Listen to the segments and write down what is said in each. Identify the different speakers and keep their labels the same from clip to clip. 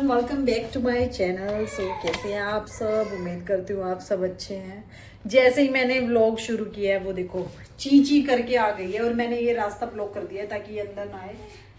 Speaker 1: Welcome back to my channel. So कैसे हैं आप सब? उम्मीद करती हूँ आप सब अच्छे हैं। जैसे ही मैंने व्लॉग शुरू किया है वो देखो ची ची करके आ गई है और मैंने ये रास्ता ब्लॉक कर दिया है ताकि ये अंदर ना आए,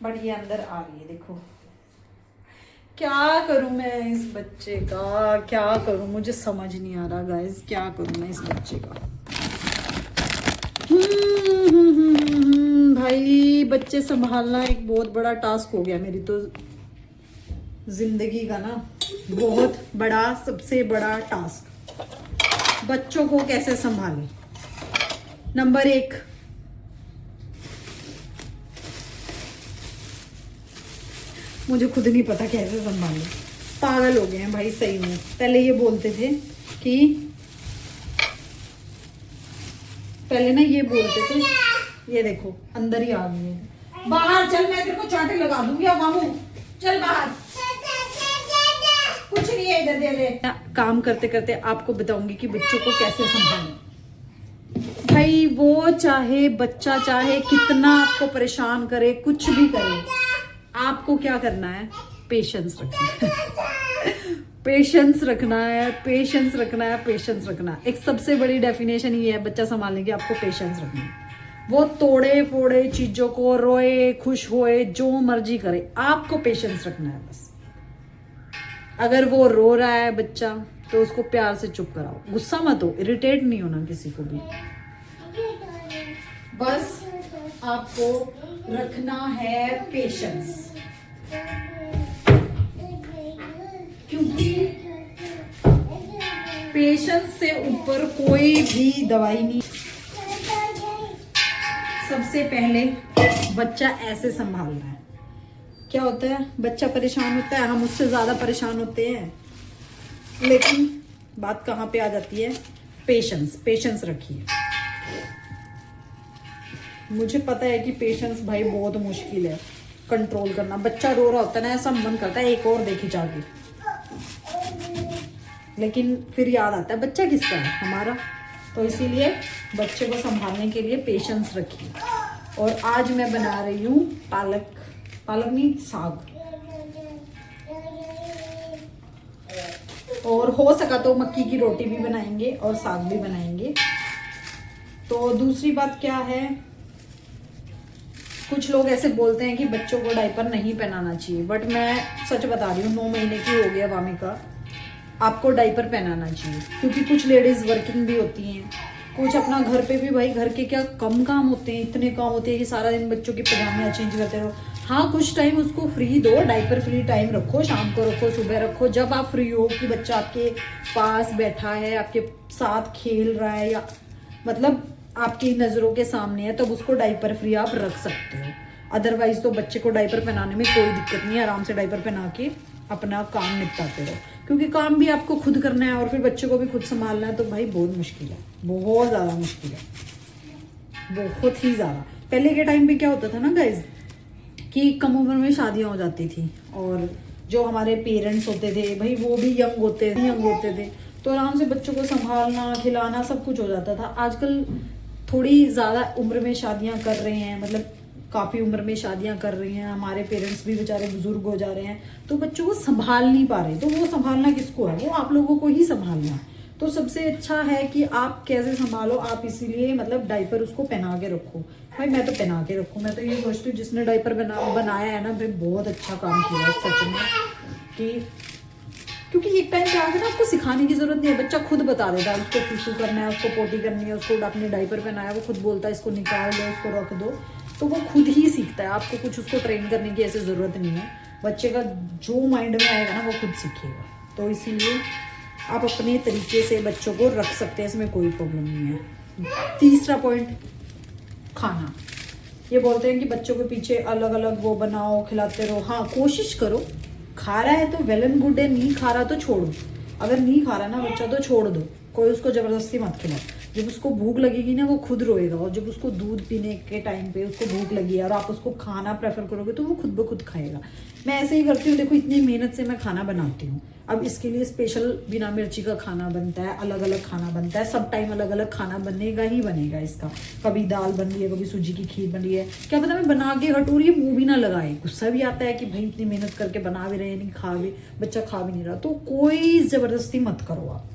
Speaker 1: बट ये अंदर आ गई है। देखो क्या करूँ मैं इस बच्चे का, क्या करूँ मुझे समझ नहीं आ रहा गाइस, क्या करूँ मैं इस बच्चे का। भाई बच्चे संभालना एक बहुत बड़ा टास्क हो गया मेरी तो जिंदगी का ना, बहुत बड़ा, सबसे बड़ा टास्क। बच्चों को कैसे संभालें? नंबर 1, मुझे खुद नहीं पता कैसे संभालें। पागल हो गए हैं भाई सही में। पहले ये बोलते थे कि पहले ना ये बोलते थे, ये देखो अंदर ही आ गई है। बाहर चल, मैं तेरे को चांटे लगा दूंगी। अब मामू चल बाहर, कुछ नहीं है इधर, दे दे। काम करते करते आपको बताऊंगी कि बच्चों को कैसे संभालें। भाई वो चाहे बच्चा चाहे कितना आपको परेशान करे, कुछ भी करे, आपको क्या करना है? पेशेंस रखना है। पेशेंस रखना है, पेशेंस रखना है, पेशेंस रखना है। एक सबसे बड़ी डेफिनेशन ये है बच्चा संभालने की, आपको पेशेंस रखना है। वो तोड़े फोड़े चीजों को, रोए खुश होए जो मर्जी करे, आपको पेशेंस रखना है बस। अगर वो रो रहा है बच्चा तो उसको प्यार से चुप कराओ, गुस्सा मत हो, इरिटेट नहीं होना किसी को भी। बस आपको रखना है पेशेंस, क्योंकि पेशेंस से ऊपर कोई भी दवाई नहीं। सबसे पहले बच्चा ऐसे संभालना है। क्या होता है, बच्चा परेशान होता है, हम उससे ज्यादा परेशान होते हैं, लेकिन बात कहाँ पे आ जाती है? पेशेंस। पेशेंस रखिए। मुझे पता है कि पेशेंस भाई बहुत मुश्किल है कंट्रोल करना। बच्चा रो रहा होता है ना, ऐसा मन करता है एक और देखी जाके, लेकिन फिर याद आता है बच्चा किसका है? हमारा। तो इसीलिए बच्चे को संभालने के लिए पेशेंस रखिए। और आज मैं बना रही हूँ पालक नहीं, साग। और हो सका तो मक्की की रोटी भी बनाएंगे और साग भी बनाएंगे। तो दूसरी बात क्या है, कुछ लोग ऐसे बोलते हैं कि बच्चों को डायपर नहीं पहनाना चाहिए, बट मैं सच बता रही हूँ 9 महीने की हो गया वामिका, आपको डायपर पहनाना चाहिए। क्योंकि कुछ लेडीज वर्किंग भी होती हैं, कुछ अपना घर पे भी, भाई घर के क्या कम काम होते हैं, इतने काम होते हैं कि सारा दिन बच्चों के पजामे चेंज करते रहो। हाँ कुछ टाइम उसको फ्री दो, डायपर फ्री टाइम रखो, शाम को रखो, सुबह रखो, जब आप फ्री हो कि बच्चा आपके पास बैठा है, आपके साथ खेल रहा है, या मतलब आपकी नज़रों के सामने है, तब उसको डायपर फ्री आप रख सकते हो। अदरवाइज तो बच्चे को डायपर पहनाने में कोई दिक्कत नहीं है, आराम से डायपर पहना के अपना काम निपटाते रहो। क्योंकि काम भी आपको खुद करना है और फिर बच्चे को भी खुद संभालना है, तो भाई बहुत मुश्किल है, बहुत ज़्यादा मुश्किल है, बहुत ही ज़्यादा। पहले के टाइम पे क्या होता था ना गाइज, कि कम उम्र में शादियाँ हो जाती थी और जो हमारे पेरेंट्स होते थे भाई वो भी यंग होते थे, तो आराम से बच्चों को संभालना, खिलाना सब कुछ हो जाता था। आजकल थोड़ी ज़्यादा उम्र में शादियाँ कर रहे हैं, मतलब काफ़ी उम्र में शादियां कर रही हैं, हमारे पेरेंट्स भी बेचारे बुजुर्ग हो जा रहे हैं, तो बच्चों को संभाल नहीं पा रहे। तो वो संभालना किसको है? वो आप लोगों को ही संभालना है। तो सबसे अच्छा है कि आप कैसे संभालो, आप इसीलिए मतलब डायपर उसको पहना के रखो। भाई मैं तो पहना के रखूँ, मैं तो ये सोचती हूँ जिसने डायपर बनाया है ना भाई बहुत अच्छा काम किया है सच में। कि क्योंकि एक टाइम पे आके ना आपको सिखाने की जरूरत नहीं है, बच्चा खुद बता देता है, उसको सुसु करना है, उसको पोटी करनी है, उसको अपने डायपर पहनाया है, वो खुद बोलता है इसको निकाल दो, इसको रख दो, तो वो खुद ही सीखता है। आपको कुछ उसको ट्रेन करने की ऐसी ज़रूरत नहीं है। बच्चे का जो माइंड में आएगा ना वो खुद सीखेगा। तो इसीलिए आप अपने तरीके से बच्चों को रख सकते हैं, इसमें कोई प्रॉब्लम नहीं है। तीसरा पॉइंट, खाना। ये बोलते हैं कि बच्चों के पीछे अलग अलग वो बनाओ, खिलाते रहो। हाँ कोशिश करो, खा रहा है तो वेल एंड गुड है, नहीं खा रहा तो छोड़ो। अगर नहीं खा रहा ना बच्चा तो छोड़ दो, कोई उसको ज़बरदस्ती मत खिलाओ। जब उसको भूख लगेगी ना वो खुद रोएगा, और जब उसको दूध पीने के टाइम पे उसको भूख लगी है और आप उसको खाना प्रेफर करोगे तो वो खुद ब खुद खाएगा। मैं ऐसे ही करती हूँ, देखो इतनी मेहनत से मैं खाना बनाती हूँ। अब इसके लिए स्पेशल बिना मिर्ची का खाना बनता है, अलग अलग खाना बनता है, सब टाइम अलग अलग खाना बनेगा ही बनेगा इसका। कभी दाल बन रही है, कभी सूजी की खीर बन रही है, क्या पता मैं बना के हटूँ, ये मुँह भी ना लगाए, गुस्सा भी आता है कि भाई इतनी मेहनत करके बना भी रहे हैं, नहीं खा भी, बच्चा खा भी नहीं रहा। तो कोई ज़बरदस्ती मत करो आप।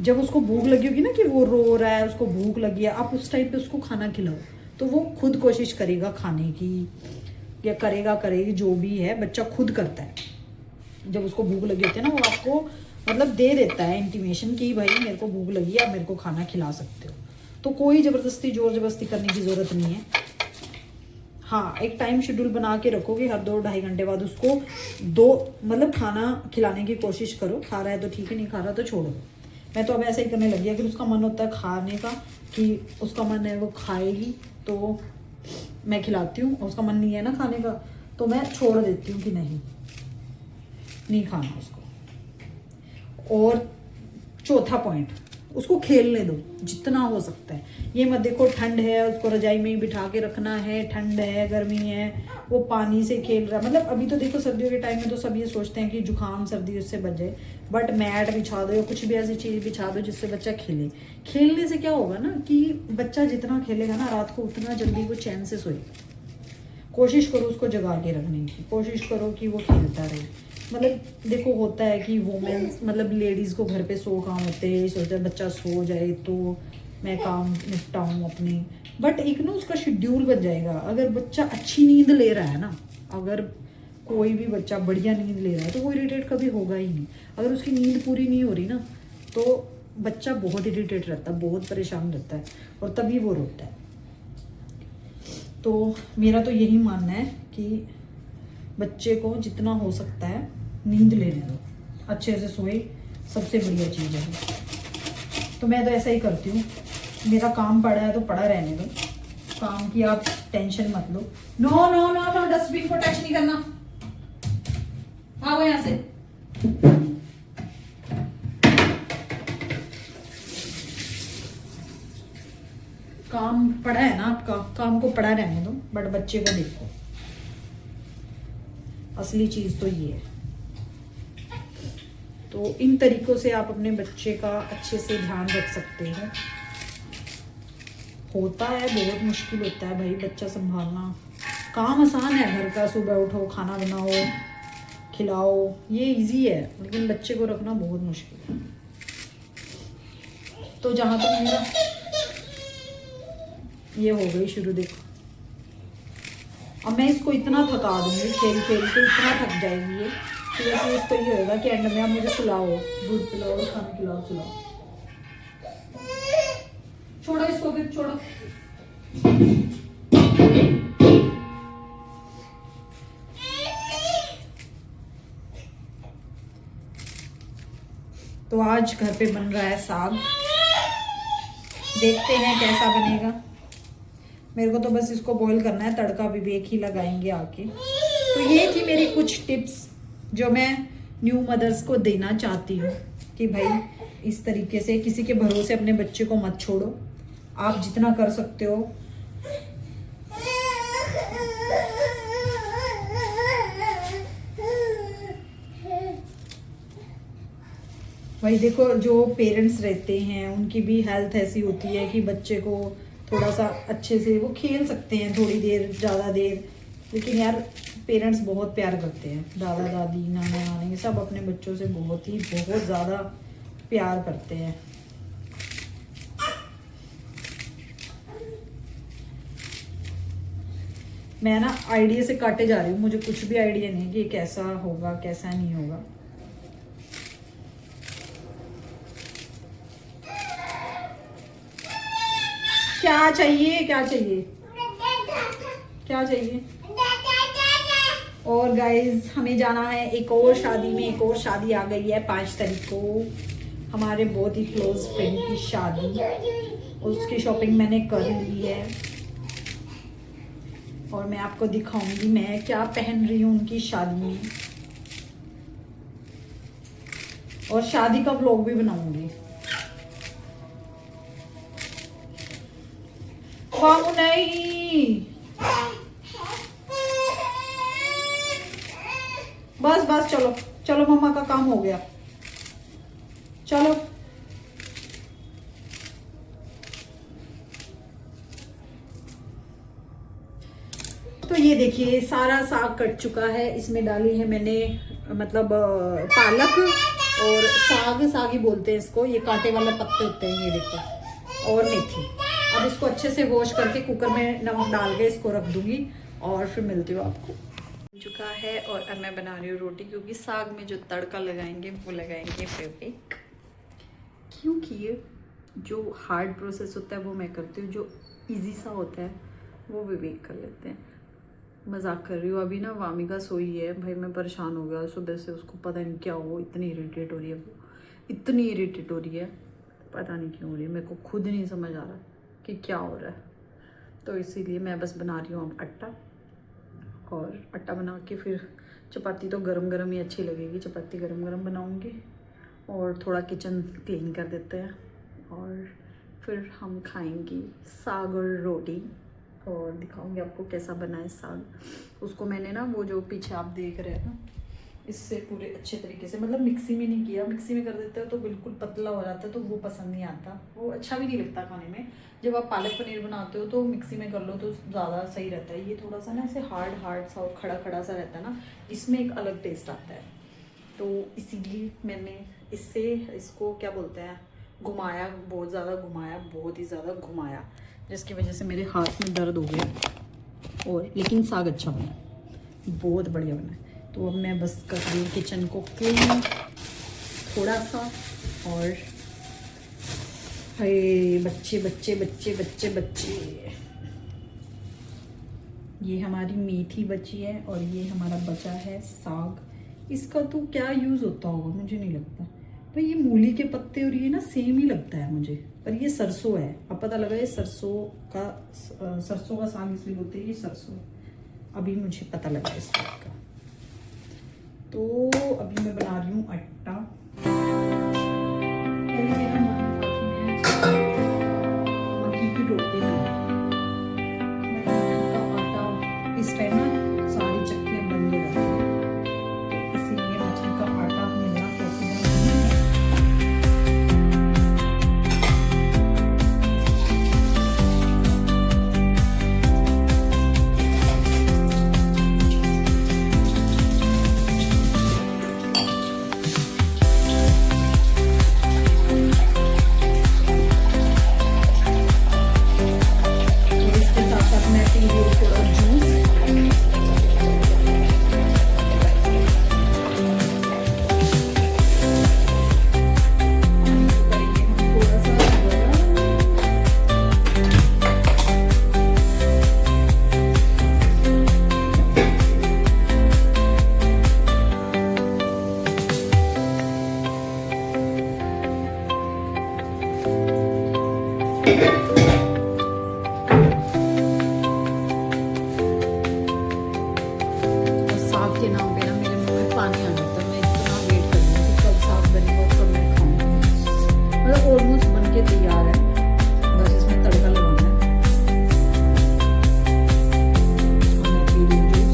Speaker 1: जब उसको भूख लगी होगी ना कि वो रो रहा है, उसको भूख लगी है, आप उस टाइम पे उसको खाना खिलाओ तो वो खुद कोशिश करेगा खाने की, या करेगी, जो भी है बच्चा खुद करता है। जब उसको भूख लगी होती है ना वो आपको मतलब दे देता है इंटीमेशन कि भाई मेरे को भूख लगी है, आप मेरे को खाना खिला सकते हो। तो कोई ज़बरदस्ती जोर जबरदस्ती करने की ज़रूरत नहीं है। हाँ, एक टाइम शेड्यूल बना के रखोगे, हर 2-2.5 घंटे बाद उसको मतलब खाना खिलाने की कोशिश करो। खा रहा है तो ठीक है, नहीं खा रहा तो छोड़ो। मैं तो अब ऐसा ही करने लगी, अगर उसका मन होता है खाने का कि उसका मन है वो खाएगी तो मैं खिलाती हूँ, और उसका मन नहीं है ना खाने का तो मैं छोड़ देती हूँ कि नहीं खाना उसको। और चौथा पॉइंट, उसको खेलने दो जितना हो सकता है। ये मत देखो ठंड है उसको रजाई में ही बिठा के रखना है, ठंड है गर्मी है वो पानी से खेल रहा है। मतलब अभी तो देखो सर्दियों के टाइम में तो सब ये सोचते हैं कि जुकाम सर्दी उससे बच जाए, बट मैट बिछा दो या कुछ भी ऐसी चीज़ बिछा दो जिससे बच्चा खेले। खेलने से क्या होगा ना कि बच्चा जितना खेलेगा ना रात को उतना जल्दी वो चैन से सोएगा। कोशिश करो उसको जगा के रखने की, कोशिश करो कि वो खेलता रहे। मतलब देखो होता है कि वोमेंस मतलब लेडीज़ को घर पे 100 काम होते हैं, सोचते हैं बच्चा सो जाए तो मैं काम निपटाऊँ अपने, बट एक ना उसका शेड्यूल बन जाएगा। अगर बच्चा अच्छी नींद ले रहा है ना, अगर कोई भी बच्चा बढ़िया नींद ले रहा है तो वो इरिटेट कभी होगा ही नहीं। अगर उसकी नींद पूरी नहीं हो रही ना तो बच्चा बहुत इरिटेट रहता है, बहुत परेशान रहता है, और तभी वो रोता है। तो मेरा तो यही मानना है कि बच्चे को जितना हो सकता है नींद लेने दो, अच्छे से सोए, सबसे बढ़िया चीज़ है। तो मैं तो ऐसा ही करती हूँ, मेरा काम पड़ा है तो पड़ा रहने दो, काम की आप टेंशन मत लो। No no no no, dustbin को टच नहीं करना, भागो यहाँ से। काम पड़ा है ना आपका, काम को पड़ा रहने दो, बट बच्चे को देखो। असली चीज तो ये है। तो इन तरीकों से आप अपने बच्चे का अच्छे से ध्यान रख सकते हो। होता है बहुत मुश्किल होता है भाई बच्चा संभालना, काम आसान है घर का, सुबह उठो खाना बनाओ खिलाओ, ये इजी है, लेकिन बच्चे को रखना बहुत मुश्किल है। तो जहाँ तक मेरा ये हो गई शुरू, देखो अब मैं इसको इतना थका दूंगी, खेल खेल के इतना थक जाएगी ये, तो वैसे इसको ये होगा कि एंड में आप मुझे सुलाओ, दूध पिलाओ, खाना खिलाओ, सुलाओ। छोड़ो इसको, फिर छोड़ो। तो आज घर पे बन रहा है साग, देखते हैं कैसा बनेगा। मेरे को तो बस इसको बॉईल करना है, तड़का विवेक ही लगाएंगे आके। तो ये थी मेरी कुछ टिप्स जो मैं न्यू मदर्स को देना चाहती हूँ कि भाई इस तरीके से किसी के भरोसे अपने बच्चे को मत छोड़ो, आप जितना कर सकते हो। भाई देखो जो पेरेंट्स रहते हैं उनकी भी हेल्थ ऐसी होती है कि बच्चे को थोड़ा सा अच्छे से वो खेल सकते हैं थोड़ी देर, ज़्यादा देर, लेकिन यार पेरेंट्स बहुत प्यार करते हैं, दादा दादी नाना नानी सब अपने बच्चों से बहुत ज़्यादा प्यार करते हैं। मैं ना आइडिया से काटे जा रही हूँ, मुझे कुछ भी आइडिया नहीं कि कैसा होगा कैसा नहीं होगा। क्या चाहिए क्या चाहिए क्या चाहिए? और गाइज हमें जाना है एक और शादी में, एक और शादी आ गई है 5 तारीख को, हमारे बहुत ही क्लोज फ्रेंड की शादी, उसकी शॉपिंग मैंने कर ली है और मैं आपको दिखाऊंगी मैं क्या पहन रही हूँ उनकी शादी में, और शादी का व्लॉग भी बनाऊंगी। खाऊ नहीं। बस बस चलो चलो, मम्मा का काम हो गया, चलो। तो ये देखिए सारा साग कट चुका है। इसमें डाली है मैंने मतलब पालक और साग ही बोलते हैं इसको, ये कांटे वाले पत्ते होते हैं, ये देखो, और मेथी। अब इसको अच्छे से वॉश करके कुकर में नमक डाल के इसको रख दूंगी और फिर मिलती हूँ आपको। चुका है और अब मैं बना रही हूँ रोटी, क्योंकि साग में जो तड़का लगाएंगे वो लगाएंगे विवेक, क्योंकि जो हार्ड प्रोसेस होता है वो मैं करती हूँ, जो इजी सा होता है वो विवेक कर लेते हैं। मजाक कर रही हूँ। अभी ना वामिका सोई है भाई, मैं परेशान हो गया सुबह से, उसको पता नहीं क्या हो, इतनी इरिटेट हो रही है वो, इतनी इरिटेट हो रही है, पता नहीं क्यों हो रही है, मेरे को खुद नहीं समझ आ रहा कि क्या हो रहा है। तो इसीलिए मैं बस बना रही हूँ अब आटा, और आटा बना के फिर चपाती तो गरम गरम ही अच्छी लगेगी, चपाती गरम गरम बनाऊँगी। और थोड़ा किचन क्लीन कर देते हैं और फिर हम खाएंगे साग और रोटी, और दिखाऊंगी आपको कैसा बना है साग। उसको मैंने ना वो जो पीछे आप देख रहे हैं ना, इससे पूरे अच्छे तरीके से, मतलब मिक्सी में नहीं किया, मिक्सी में कर देते हो तो बिल्कुल पतला हो जाता है, तो वो पसंद नहीं आता, वो अच्छा भी नहीं लगता खाने में। जब आप पालक पनीर बनाते हो तो मिक्सी में कर लो तो ज़्यादा सही रहता है। ये थोड़ा सा ना ऐसे हार्ड सा और खड़ा खड़ा सा रहता है ना, इसमें एक अलग टेस्ट आता है। तो इसीलिए मैंने इसको क्या बोलते हैं, घुमाया, बहुत ज़्यादा घुमाया, बहुत ही ज़्यादा घुमाया, जिसकी वजह से मेरे हाथ में दर्द हो गया। और लेकिन साग अच्छा बना, बहुत बढ़िया बना। तो अब मैं बस कर रही हूँ किचन को क्लीन थोड़ा सा। और हाय बच्चे बच्चे बच्चे बच्चे बच्चे, ये हमारी मेथी बची है और ये हमारा बचा है साग। इसका तो क्या यूज़ होता होगा मुझे नहीं लगता भाई, ये मूली के पत्ते और ये ना सेम ही लगता है मुझे, पर ये सरसों है। अब पता लगा ये सरसों का साग इसलिए बोलते हैं, ये सरसों है। अभी मुझे पता लगा इस बात का। तो अभी मैं बना रही हूँ आटा। पहले मेरा मन था कि मैं मक्की की रोटी बनाऊँ, का आटा इस टाइम ना सारी चक्कियाँ बंद हो जाती हैं, इसीलिए मछली का आटा मिलना पॉसिबल नहीं है। ऑलमोस्ट बन के तैयार है, बस इसमें तड़का लगाना है। और मैं पी रही हूँ जूस।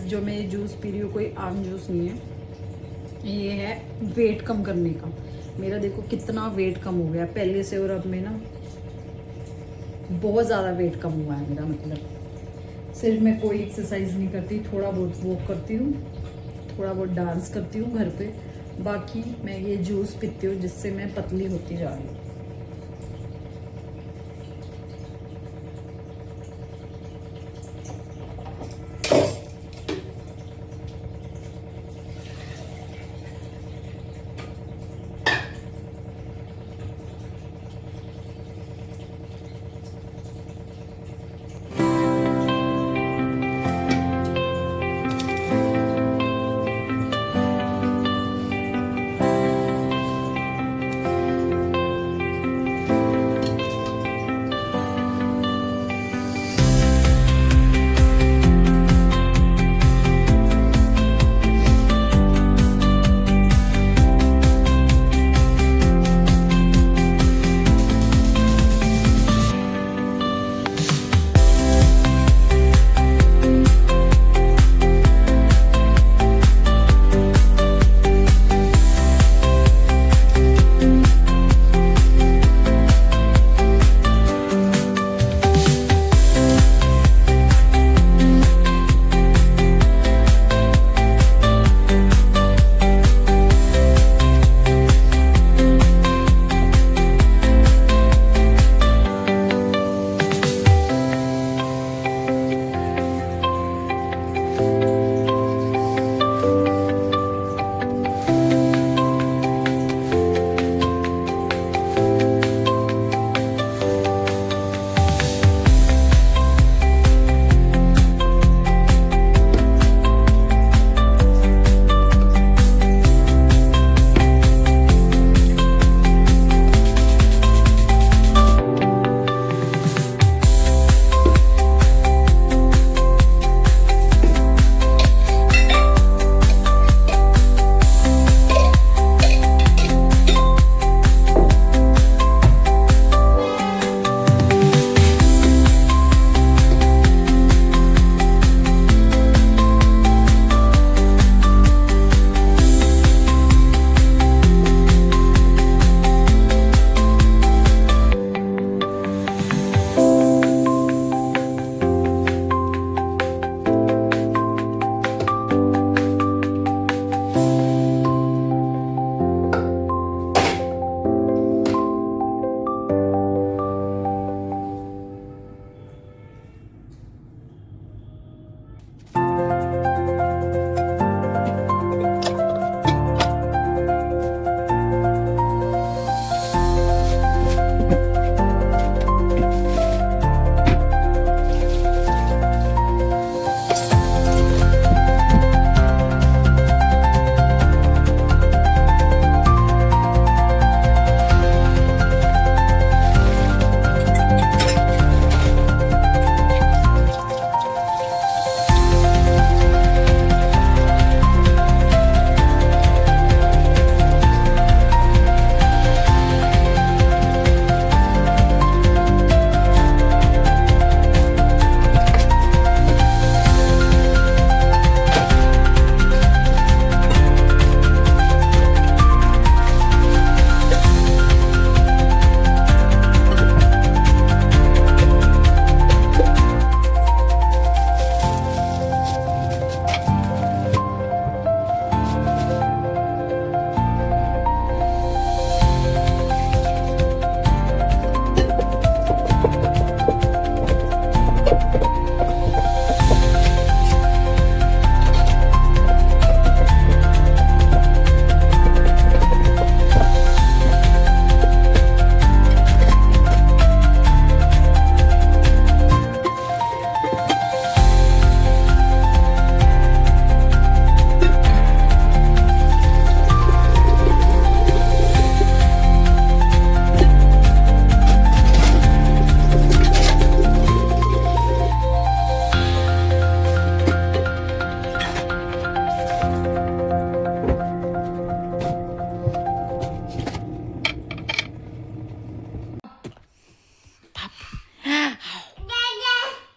Speaker 1: जो मैं जूस पी रही हूँ कोई आम जूस नहीं है, ये है वेट कम करने का। मेरा देखो कितना वेट कम हो गया पहले से, और अब में ना बहुत ज़्यादा वेट कम हुआ है मेरा। मतलब सिर्फ मैं कोई एक्सरसाइज नहीं करती, थोड़ा बहुत वॉक करती हूँ, थोड़ा बहुत डांस करती हूँ घर पे, बाकी मैं ये जूस पीती हूँ जिससे मैं पतली होती जा रही हूँ।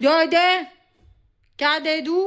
Speaker 1: दे दे, क्या दे दूं?